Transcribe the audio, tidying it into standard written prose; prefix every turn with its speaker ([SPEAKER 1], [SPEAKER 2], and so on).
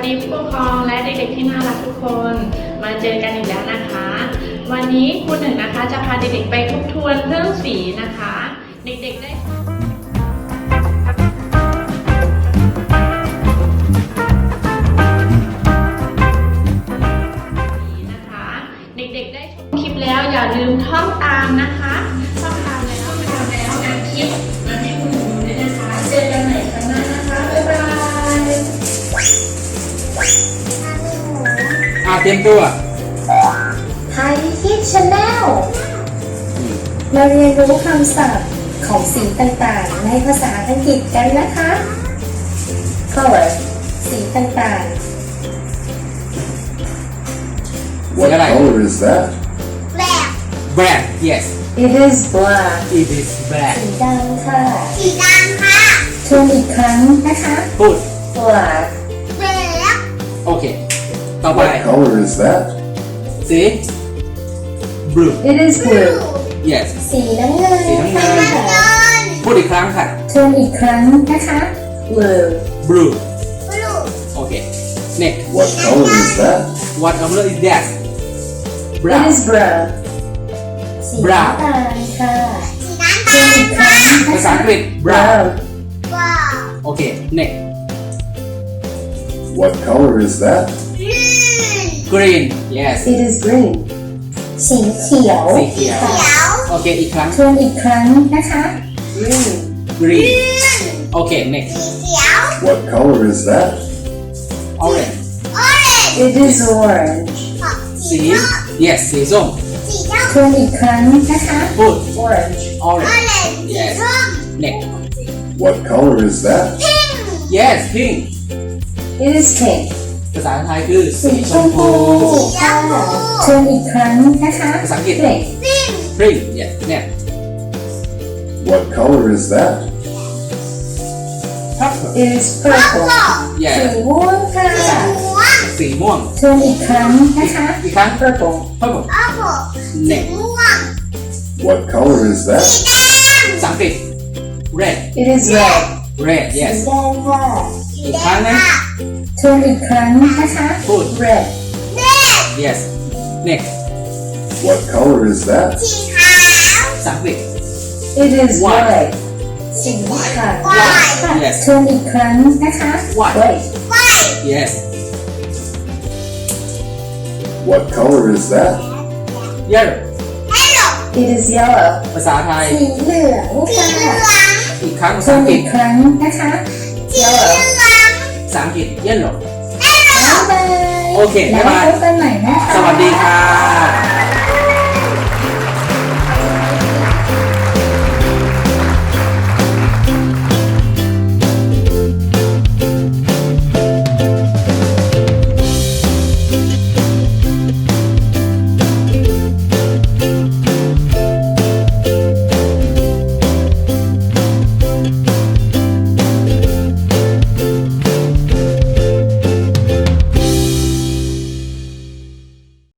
[SPEAKER 1] ดีผู้ปกครองและเด็กๆที่น่ารักทุกคนมาเจอกันอีกแล้วนะคะวันนี้ครูหนึ่งนะคะจะพาเด็กๆไปทบทวนเรื่องสีนะคะเด็กๆได้เด็กๆได้ชมคลิปแล้วอย่าลืมท่องตามนะคะท่องตามแล้วอ่านคลิปมาให้คุณหนูดูด้วยนะคะเจอกันใหม่ครั้งหน้านะคะบ๊ายบาย
[SPEAKER 2] เตรียมตัว
[SPEAKER 3] ไทยคิดชาแนลมาเรียนรู้คำศัพท์ของสีต่างๆในภาษาอังกฤษกันนะคะ color สีต่างๆ
[SPEAKER 4] What color is that?
[SPEAKER 2] black yes
[SPEAKER 3] It is black
[SPEAKER 2] it is black
[SPEAKER 3] สีดำค่ะทวนอีกครั้งนะคะ
[SPEAKER 2] พูด
[SPEAKER 3] black
[SPEAKER 2] โอเคต่อไป
[SPEAKER 4] What color is that?
[SPEAKER 2] สี blue
[SPEAKER 3] It is blue
[SPEAKER 2] yes
[SPEAKER 3] สีน้ำเงิน
[SPEAKER 2] สีน้ำเงิน
[SPEAKER 3] ค่ะ
[SPEAKER 2] พูดอีกครั้งค่ะ
[SPEAKER 3] ทวนอีกครั้งนะคะ blue
[SPEAKER 2] blue โอเค next
[SPEAKER 4] What color is that?
[SPEAKER 2] what color is that
[SPEAKER 3] It
[SPEAKER 2] brown
[SPEAKER 3] is brown สี
[SPEAKER 2] brown
[SPEAKER 3] น้ำตาลค่ะทวนอีกครั้งนะ
[SPEAKER 2] ภาษา
[SPEAKER 3] คะ
[SPEAKER 2] อังกฤษ brown โอเค next
[SPEAKER 4] What color is that?
[SPEAKER 2] green yes
[SPEAKER 3] It is green สีเขียว
[SPEAKER 2] สีเขียว
[SPEAKER 3] ค่ะ
[SPEAKER 2] โอเคอีกครั้ง
[SPEAKER 3] ทวนอีกครั้งนะคะ green
[SPEAKER 2] green โอเค next
[SPEAKER 4] What color is that?
[SPEAKER 2] orange
[SPEAKER 3] It is orange
[SPEAKER 2] สี yes สีส้ม
[SPEAKER 3] ทวนอีกครั้งนะคะ
[SPEAKER 2] พูด
[SPEAKER 3] orange
[SPEAKER 2] orange yes next
[SPEAKER 4] What color is that?
[SPEAKER 2] yes pink
[SPEAKER 3] It is pink
[SPEAKER 2] ภาษาไทยคือสีชมพู
[SPEAKER 3] ค่ะทวนอีกครั้งนะคะ
[SPEAKER 2] ภาษาอังกฤษ
[SPEAKER 3] pink
[SPEAKER 2] pink yes next
[SPEAKER 4] What color is that?
[SPEAKER 2] purple
[SPEAKER 3] It is purple สี
[SPEAKER 2] yes
[SPEAKER 3] ม่วงค่ะ
[SPEAKER 2] สีม่วง
[SPEAKER 3] ทวนอีกครั้งนะคะ
[SPEAKER 2] อีกครั้ง
[SPEAKER 3] purple
[SPEAKER 2] purple next
[SPEAKER 4] What color is that?
[SPEAKER 2] ภาษาอังกฤษ red
[SPEAKER 3] It is red
[SPEAKER 2] red
[SPEAKER 3] สี
[SPEAKER 2] yes
[SPEAKER 3] แดงค่ะ
[SPEAKER 2] อีกครั้งนะ
[SPEAKER 3] ทวนอีกครั้งนะคะ
[SPEAKER 2] พูด
[SPEAKER 3] red
[SPEAKER 2] yes next
[SPEAKER 4] What color is that?
[SPEAKER 2] ภาษาอังกฤษ
[SPEAKER 3] It is
[SPEAKER 2] White
[SPEAKER 3] white สีขาวค่ะ
[SPEAKER 2] Yes
[SPEAKER 3] ทวนอีกครั้งนะคะ
[SPEAKER 2] White yes
[SPEAKER 4] What color is that?
[SPEAKER 2] yellow
[SPEAKER 3] It is yellow
[SPEAKER 2] ภาษาไทย
[SPEAKER 3] สีเหลืองค่ะ
[SPEAKER 2] อีกครั้งภา
[SPEAKER 3] ท
[SPEAKER 2] ษา
[SPEAKER 3] วน
[SPEAKER 2] อังกฤ
[SPEAKER 3] อี
[SPEAKER 2] ษ
[SPEAKER 3] กครั้งนะคะ yellow
[SPEAKER 2] ภาษาอังกฤษ yellow
[SPEAKER 3] บ๊ายบาย
[SPEAKER 2] โอเคบ๊ายบาย
[SPEAKER 3] แล้วพบกันใหม่นะคะ
[SPEAKER 2] สวัสดีครับ